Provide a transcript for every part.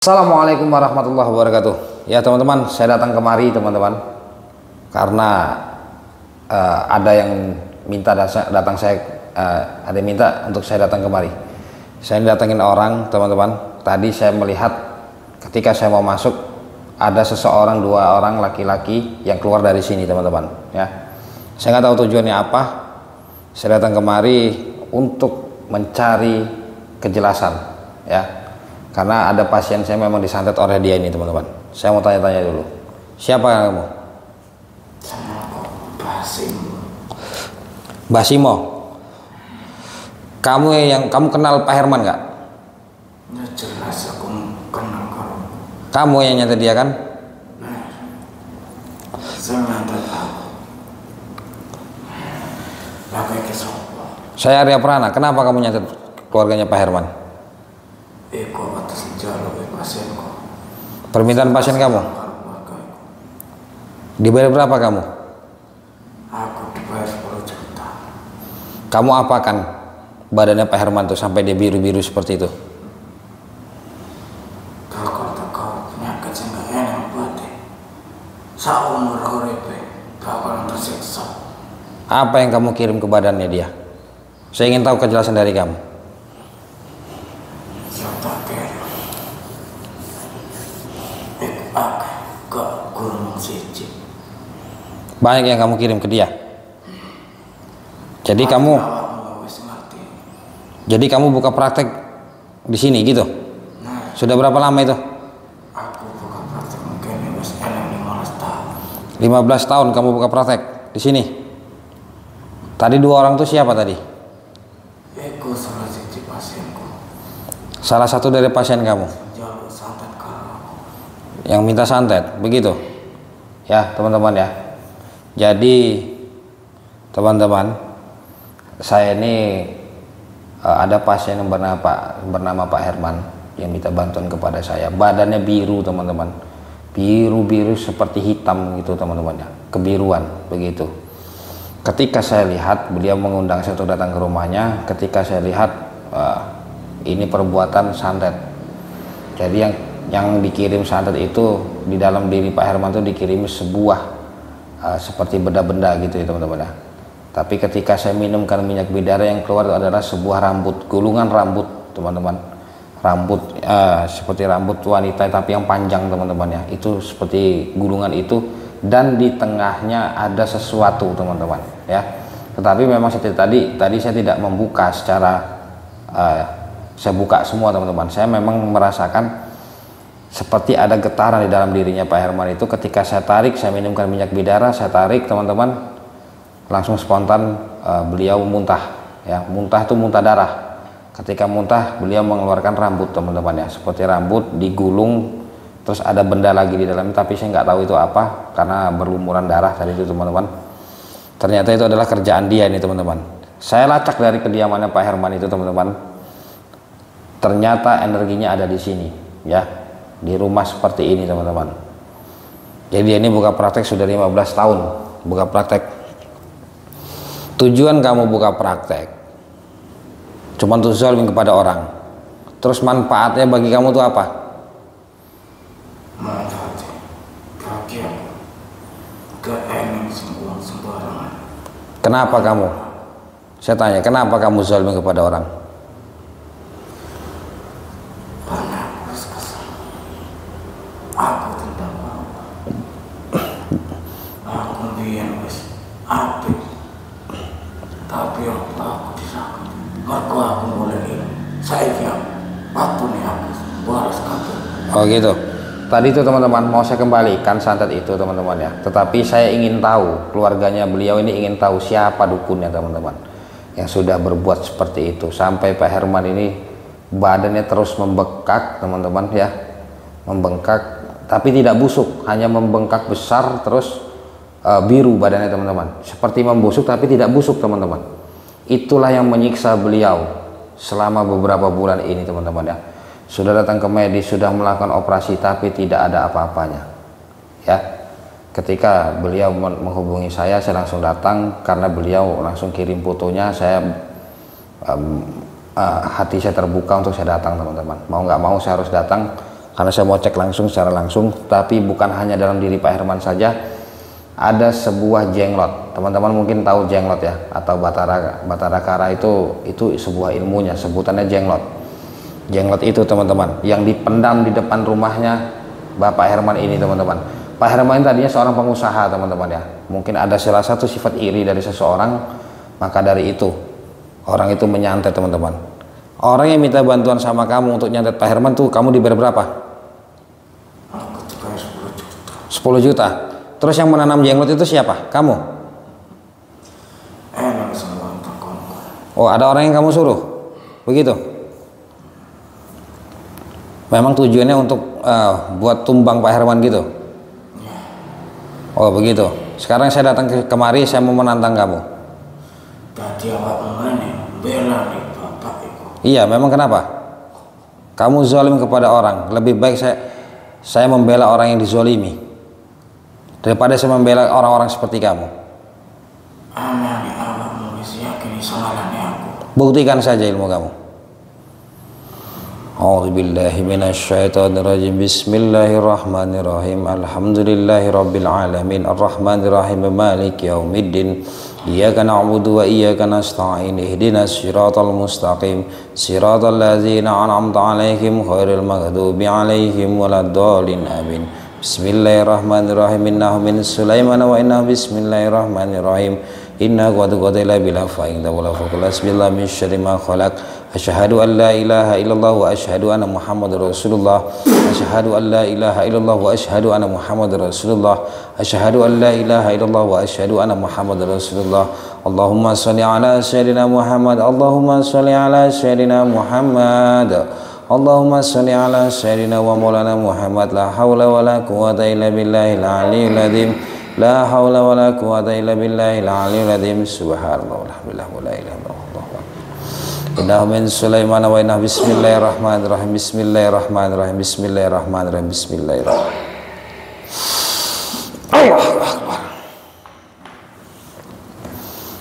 Assalamualaikum warahmatullahi wabarakatuh. Ya teman-teman, saya datang kemari teman-teman karena ada yang minta datang saya ada yang minta untuk saya datang kemari. Saya datangin orang teman-teman. Tadi saya melihat ketika saya mau masuk ada seseorang, dua orang laki-laki yang keluar dari sini teman-teman. Ya, saya nggak tahu tujuannya apa. Saya datang kemari untuk mencari kejelasan. Ya. Karena ada pasien saya memang disantet oleh dia ini teman-teman. Saya mau tanya-tanya dulu. Siapa kamu? Sama Basimo. Basimo. Kamu kenal Pak Herman nggak? Ya jelas aku kenal kamu. Kamu yang nyantet dia kan? Nah, saya nyantet aku. Pakai kesopo. Saya Arya Prana. Kenapa kamu nyantet keluarganya Pak Herman? Eko atas jalur pasienku. Permintaan pasien kamu? Dibayar berapa kamu? Aku dibayar 10 juta. Kamu apakan badannya Pak Herman tuh sampai dia biru-biru seperti itu? Takut penyakit sing gak enak buatnya. Saumur uripe bakalan tersiksa. Apa yang kamu kirim ke badannya dia? Saya ingin tahu kejelasan dari kamu. Banyak yang kamu kirim ke dia. Jadi kamu buka praktek di sini gitu. Sudah berapa lama itu? Aku buka praktek mungkin 15 tahun. 15 tahun kamu buka praktek di sini. Tadi dua orang itu siapa tadi? Eko salah satu pasienku. Salah satu dari pasien kamu. Jalur santet kalau yang minta santet, begitu? Ya teman-teman ya. Jadi teman-teman, saya ini ada pasien yang bernama Pak Herman yang minta bantuan kepada saya. Badannya biru teman-teman, biru seperti hitam gitu teman-teman ya, kebiruan begitu. Ketika saya lihat beliau mengundang saya untuk datang ke rumahnya, ketika saya lihat ini perbuatan santet. Jadi yang dikirim santet itu di dalam diri Pak Herman itu dikirim sebuah seperti benda-benda gitu ya teman-teman ya. Tapi ketika saya minumkan minyak bidara, yang keluar itu adalah sebuah rambut, gulungan rambut teman-teman. Rambut seperti rambut wanita tapi yang panjang teman-teman ya. Itu seperti gulungan itu, dan di tengahnya ada sesuatu teman-teman ya. Tetapi memang tadi saya tidak membuka secara saya buka semua teman-teman. Saya memang merasakan seperti ada getaran di dalam dirinya Pak Herman itu. Ketika saya tarik, saya minumkan minyak bidara, saya tarik teman-teman, langsung spontan beliau muntah ya. Muntah itu muntah darah. Ketika muntah beliau mengeluarkan rambut teman-teman ya, seperti rambut digulung, terus ada benda lagi di dalamnya, tapi saya nggak tahu itu apa karena berlumuran darah tadi itu teman-teman. Ternyata itu adalah kerjaan dia ini teman-teman. Saya lacak dari kediamannya Pak Herman itu teman-teman, ternyata energinya ada di sini ya, di rumah seperti ini teman-teman. Jadi ini buka praktek sudah 15 tahun buka praktek. Tujuan kamu buka praktek cuma untuk zalim kepada orang, terus manfaatnya bagi kamu itu apa? manfaatnya bagi aku gak enak sembarangan. Kenapa kamu? Saya tanya, kenapa kamu zalim kepada orang? Aku tentang aku biar wis apik, tapi aku disakit. Mergo aku mulai saiki waktu nih aku balas kabeh. Oh gitu. Tadi itu teman-teman mau saya kembalikan santet itu teman-teman ya. Tetapi saya ingin tahu, keluarganya beliau ini ingin tahu siapa dukunnya teman-teman yang sudah berbuat seperti itu sampai Pak Herman ini badannya terus membengkak teman-teman ya, membengkak tapi tidak busuk, hanya membengkak besar terus biru badannya teman-teman, seperti membusuk tapi tidak busuk teman-teman. Itulah yang menyiksa beliau selama beberapa bulan ini teman-teman ya. Sudah datang ke medis, sudah melakukan operasi tapi tidak ada apa-apanya ya. Ketika beliau menghubungi saya langsung datang karena beliau langsung kirim fotonya. Saya hati saya terbuka untuk saya datang teman-teman, mau nggak mau saya harus datang karena saya mau cek langsung secara langsung. Tapi bukan hanya dalam diri Pak Herman saja, ada sebuah jenglot. Teman-teman mungkin tahu jenglot ya, atau batara kara itu sebuah ilmunya, sebutannya jenglot. Jenglot itu teman-teman yang dipendam di depan rumahnya Bapak Herman ini teman-teman. Pak Herman tadinya seorang pengusaha teman-teman ya. Mungkin ada salah satu sifat iri dari seseorang, maka dari itu orang itu menyantet teman-teman. Orang yang minta bantuan sama kamu untuk nyantet Pak Herman tuh kamu dibayar berapa? Aku dibayar 10 juta. 10 juta. Terus yang menanam jenglot itu siapa? Kamu? Enak sama kamu. Oh, ada orang yang kamu suruh? Begitu? Memang tujuannya untuk buat tumbang Pak Herman gitu? Oh begitu. Sekarang saya datang kemari, saya mau menantang kamu. Tadi awak mengenai bela nih bapak itu. Iya, memang kenapa? Kamu zalim kepada orang. Lebih baik saya membela orang yang dizolimi daripada saya membela orang-orang seperti kamu. Aneh awak mengisi yakin salahnya aku. Buktikan saja ilmu kamu. A'udzubillahi minasyaitonirrajim. Bismillahirrahmanirrahim. Alhamdulillahirabbil alamin. Arrahmanirrahim. Maliki yaumiddin. Iyyaka na'budu wa iyyaka nasta'in. Ihdinas siratal mustaqim. Siratal ladzina an'amta 'alaihim ghairil maghdubi 'alaihim waladdallin. Amin. Bismillahirrahmanirrahim. Innahu min Sulaiman wa innahu bismillahirrahmanirrahim. Inna qad qadila bila fa'in wala faqala bismillah min syarri ma khalaq. Asyhadu an la ilaha illallah wa asyhadu anna Muhammadar Rasulullah. Asyhadu an la ilaha illallah wa asyhadu anna Muhammadar Rasulullah. Asyhadu an la ilaha illallah wa asyhadu anna Muhammadar Rasulullah. Allahumma shalli ala sayyidina Muhammad. Allahumma shalli ala sayyidina Muhammad. Allahumma shalli ala sayyidina wa maulana Muhammad. La haula wa la quwwata illa billahil aliyyil azim. La haula wa la quwwata illa billahil aliyyil azim. Subhanallah walhamdulillah wa la ilaha illallah. Innahu min Sulaiman wa innahu bismillahirrahmanirrahim. Bismillahirrahmanirrahim. Bismillahirrahmanirrahim. Bismillahirrahmanirrahim. Allahu Akbar.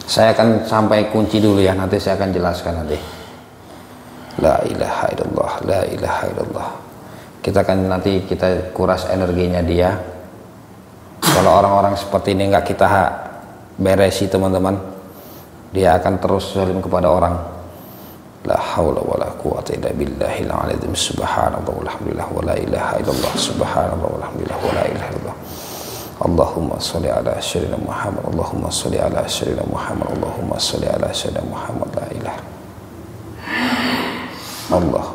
Saya akan sampai kunci dulu ya, nanti saya akan jelaskan nanti. La ilaha illallah, la ilaha illallah. Kita akan nanti kita kuras energinya dia. Kalau orang-orang seperti ini nggak kita beresi teman-teman, dia akan terus zalim kepada orang. La haula wala quwwata illa billahil aliyyil azim. Subhanallah walhamdulillah wa la ilaha illallah. Subhanallah walhamdulillah wa la ilaha illallah. Allahumma shalli ala sayyidina Muhammad. Allahumma shalli ala sayyidina Muhammad. Allahumma shalli ala sayyidina Muhammad. La ilaha Allah.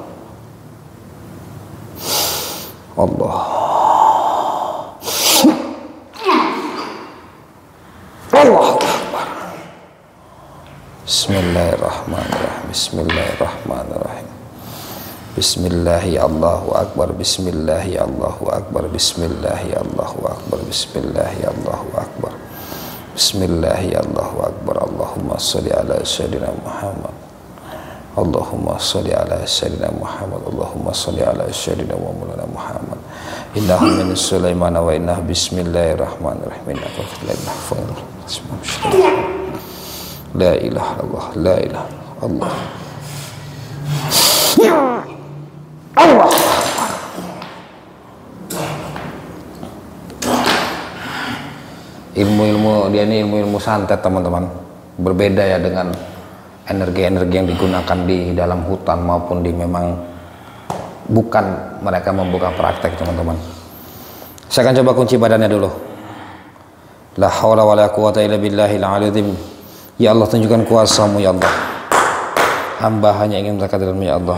Allah. Allahu Akbar. Bismillahirrahmanirrahim. Bismillahirrahmanirrahim. Bismillahi Allahu Akbar. Bismillahi Allahu Akbar. Bismillahi Allahu Akbar. Bismillahi Allahu Akbar. Bismillahi Allahu Akbar. Allahumma sholli ala sayyidina Muhammad. Allahumma sholli ala sayyidina Muhammad. Allahumma sholli ala sayyidina wa maulana Muhammad. Innahu min Sulaiman wa innahu bismillahirrahmanirrahim. La ilaha illallah, la ilaha Allah. Allah. Ilmu-ilmu dia ini ilmu-ilmu santet teman-teman. Berbeda ya dengan energi-energi yang digunakan di dalam hutan maupun di memang bukan mereka membuka praktek teman-teman. Saya akan coba kunci badannya dulu. La haula wala quwwata illa billahil aliyyil. Ya Allah, tunjukkan kuasa-Mu ya Allah. Hamba hanya ingin berkat dalam ya Allah.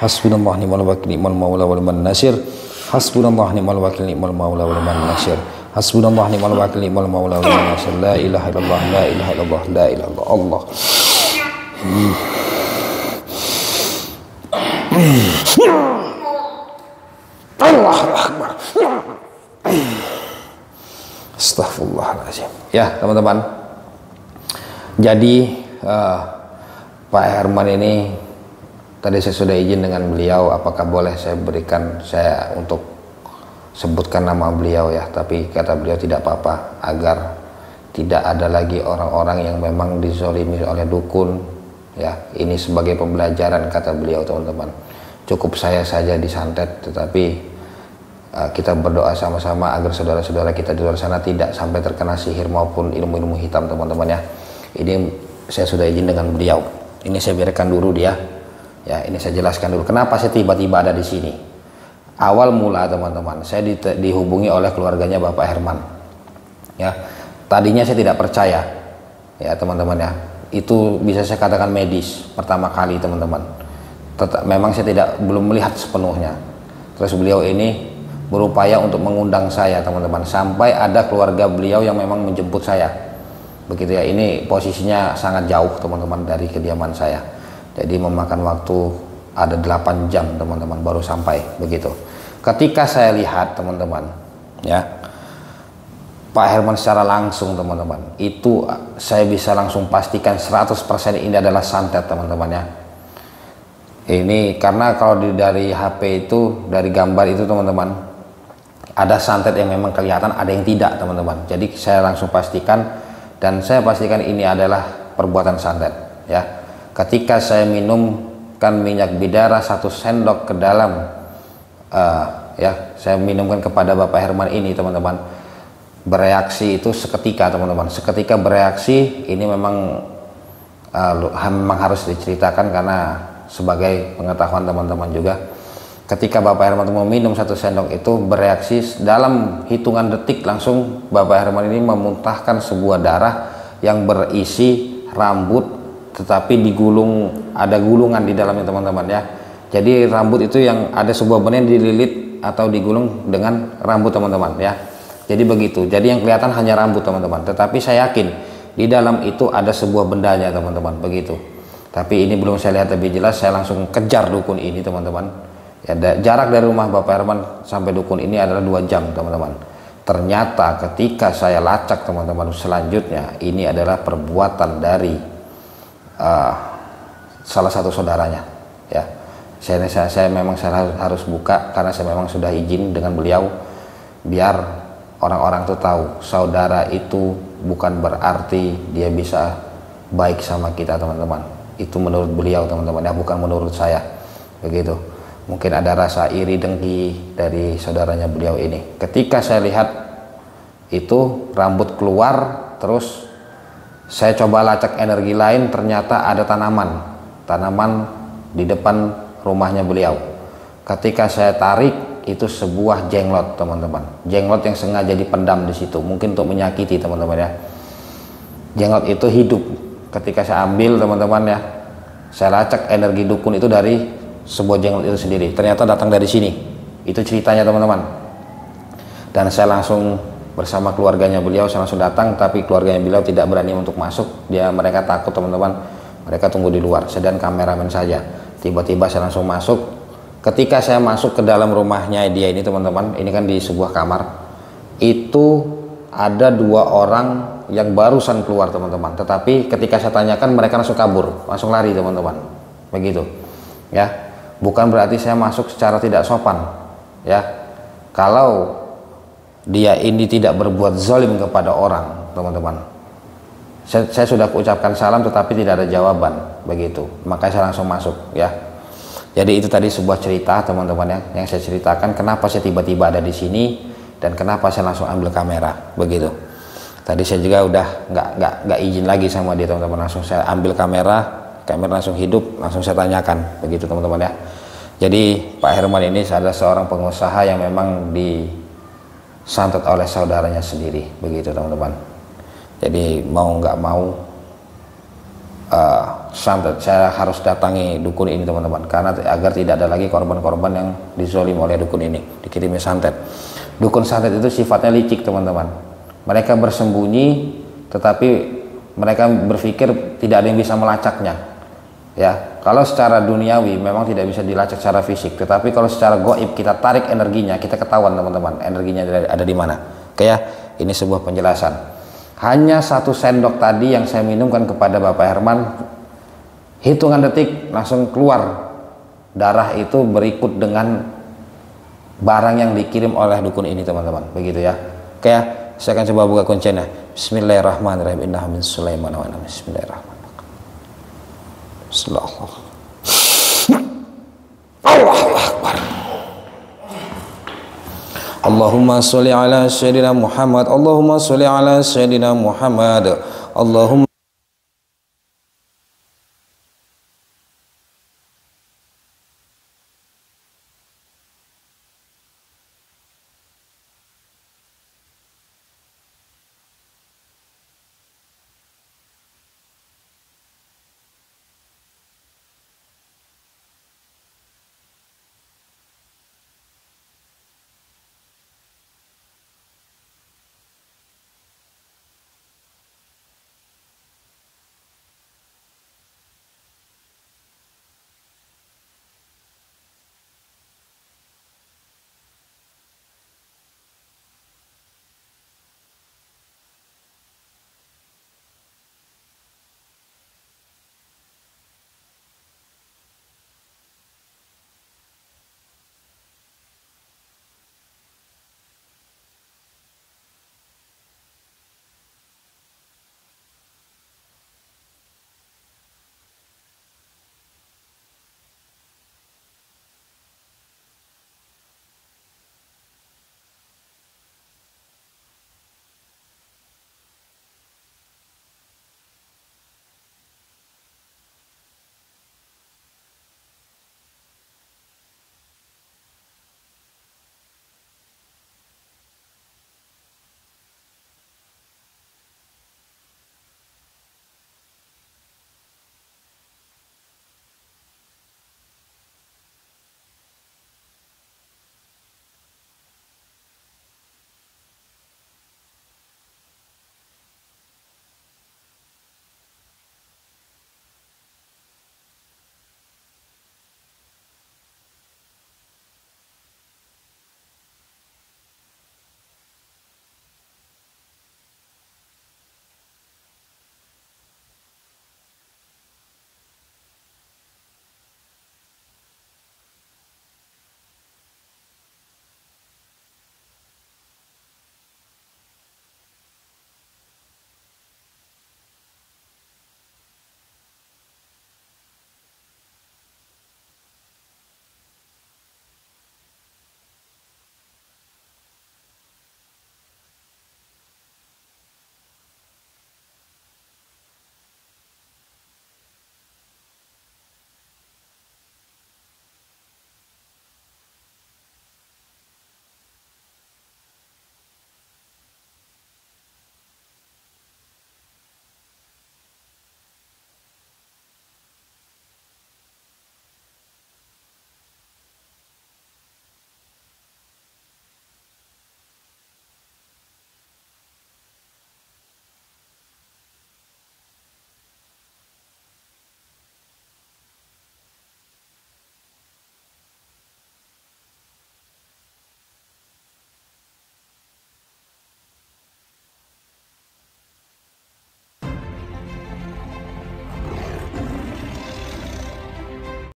Hasbunallah ni'mal wakil ni'mal maula wa ni'man nasir. Hasbunallah ni'mal wakil ni'mal maula wa ni'man nasir. Hasbunallah ni'mal wakil ni'mal maula wa ni'man nasir. La ilaha illallah, la ilaha illallah, la ilaha illallah. Allah. Allahu Akbar. Astaghfirullahaladzim. Ya teman-teman, jadi Pak Herman ini tadi saya sudah izin dengan beliau, apakah boleh saya berikan saya untuk sebutkan nama beliau ya, tapi kata beliau tidak apa-apa agar tidak ada lagi orang-orang yang memang dizolimi oleh dukun ya. Ini sebagai pembelajaran kata beliau teman-teman. cukup saya saja disantet, tetapi kita berdoa sama-sama agar saudara-saudara kita di luar sana tidak sampai terkena sihir maupun ilmu-ilmu hitam, teman-teman ya. Ini saya sudah izin dengan beliau. Ini saya biarkan dulu dia. Ya, ini saya jelaskan dulu kenapa saya tiba-tiba ada di sini. Awal mula, teman-teman, saya dihubungi oleh keluarganya Bapak Herman. Ya, tadinya saya tidak percaya. Ya, teman-teman ya. Itu bisa saya katakan medis pertama kali, teman-teman. Memang saya belum melihat sepenuhnya. Terus beliau ini berupaya untuk mengundang saya, teman-teman, sampai ada keluarga beliau yang memang menjemput saya. Begitu ya. Ini posisinya sangat jauh, teman-teman, dari kediaman saya. Jadi memakan waktu ada 8 jam, teman-teman, baru sampai begitu. Ketika saya lihat, teman-teman, ya, Pak Herman secara langsung, teman-teman, itu saya bisa langsung pastikan 100% ini adalah santet, teman-teman ya. Ini karena kalau dari HP itu, dari gambar itu, teman-teman, ada santet yang memang kelihatan, ada yang tidak, teman-teman. Jadi saya langsung pastikan, dan saya pastikan ini adalah perbuatan santet ya. Ketika saya minumkan minyak bidara 1 sendok ke dalam, ya, saya minumkan kepada Bapak Herman ini, teman-teman, bereaksi itu seketika, teman-teman, seketika bereaksi. Ini memang harus diceritakan karena sebagai pengetahuan teman-teman juga. Ketika Bapak Herman meminum 1 sendok itu, bereaksi dalam hitungan detik langsung Bapak Herman ini memuntahkan sebuah darah yang berisi rambut, tetapi digulung, ada gulungan di dalamnya, teman-teman ya. Jadi rambut itu yang ada sebuah benih dililit atau digulung dengan rambut, teman-teman ya. Jadi begitu. Jadi yang kelihatan hanya rambut, teman-teman, tetapi saya yakin di dalam itu ada sebuah bendanya, teman-teman, begitu. Tapi ini belum saya lihat lebih jelas. Saya langsung kejar dukun ini, teman-teman ya. Jarak dari rumah Bapak Herman sampai dukun ini adalah 2 jam, teman-teman. Ternyata ketika saya lacak, teman-teman, selanjutnya ini adalah perbuatan dari salah satu saudaranya ya. Saya memang harus buka karena saya memang sudah izin dengan beliau, biar orang-orang tuh tahu saudara itu bukan berarti dia bisa baik sama kita, teman-teman. Itu menurut beliau, teman-teman ya, bukan menurut saya begitu. Mungkin ada rasa iri dengki dari saudaranya beliau ini. Ketika saya lihat itu rambut keluar, terus saya coba lacak energi lain, ternyata ada tanaman di depan rumahnya beliau. Ketika saya tarik, itu sebuah jenglot, teman-teman. Jenglot yang sengaja dipendam di situ, mungkin untuk menyakiti, teman-teman ya. Jenglot itu hidup. Ketika saya ambil, teman-teman ya, saya lacak energi dukun itu dari sebuah jenglot itu sendiri. Ternyata datang dari sini. Itu ceritanya, teman-teman. Dan saya langsung bersama keluarganya beliau, saya langsung datang, tapi keluarganya beliau tidak berani untuk masuk. Mereka takut, teman-teman. Mereka tunggu di luar. Saya dan kameramen saja. Tiba-tiba saya langsung masuk. Ketika saya masuk ke dalam rumahnya dia ini, teman-teman, ini kan di sebuah kamar. Itu ada 2 orang yang barusan keluar, teman-teman. Tetapi ketika saya tanyakan, mereka langsung kabur, langsung lari, teman-teman. Begitu. Ya. Bukan berarti saya masuk secara tidak sopan. Ya. Kalau dia ini tidak berbuat zalim kepada orang, teman-teman, saya sudah ucapkan salam tetapi tidak ada jawaban, begitu. Makanya saya langsung masuk ya. Jadi itu tadi sebuah cerita, teman-teman yang saya ceritakan kenapa saya tiba-tiba ada di sini dan kenapa saya langsung ambil kamera, begitu. Tadi saya juga udah nggak izin lagi sama dia, teman-teman. Langsung saya ambil kamera langsung hidup, langsung saya tanyakan, begitu, teman-teman ya. Jadi Pak Herman ini adalah seorang pengusaha yang memang disantet oleh saudaranya sendiri, begitu, teman-teman. Jadi mau nggak mau santet, saya harus datangi dukun ini, teman-teman, karena agar tidak ada lagi korban-korban yang dizolim oleh dukun ini, dikirimi santet. Dukun santet itu sifatnya licik, teman-teman. Mereka bersembunyi, tetapi mereka berpikir tidak ada yang bisa melacaknya. Ya, kalau secara duniawi memang tidak bisa dilacak secara fisik, tetapi kalau secara goib kita tarik energinya, kita ketahuan, teman-teman, energinya ada di mana. Kayak ini sebuah penjelasan. Hanya 1 sendok tadi yang saya minumkan kepada Bapak Herman, hitungan detik langsung keluar darah itu berikut dengan barang yang dikirim oleh dukun ini, teman-teman, begitu ya. Kayak saya akan coba buka kuncinya. Bismillahirrahmanirrahim. Innahu min Sulaiman wa innahu bismillahirrahmanirrahim. Bismillahirrahmanirrahim. Allahu Akbar. Allahumma sholli ala sayyidina Muhammad. Allahumma sholli ala sayyidina Muhammad. Allahumma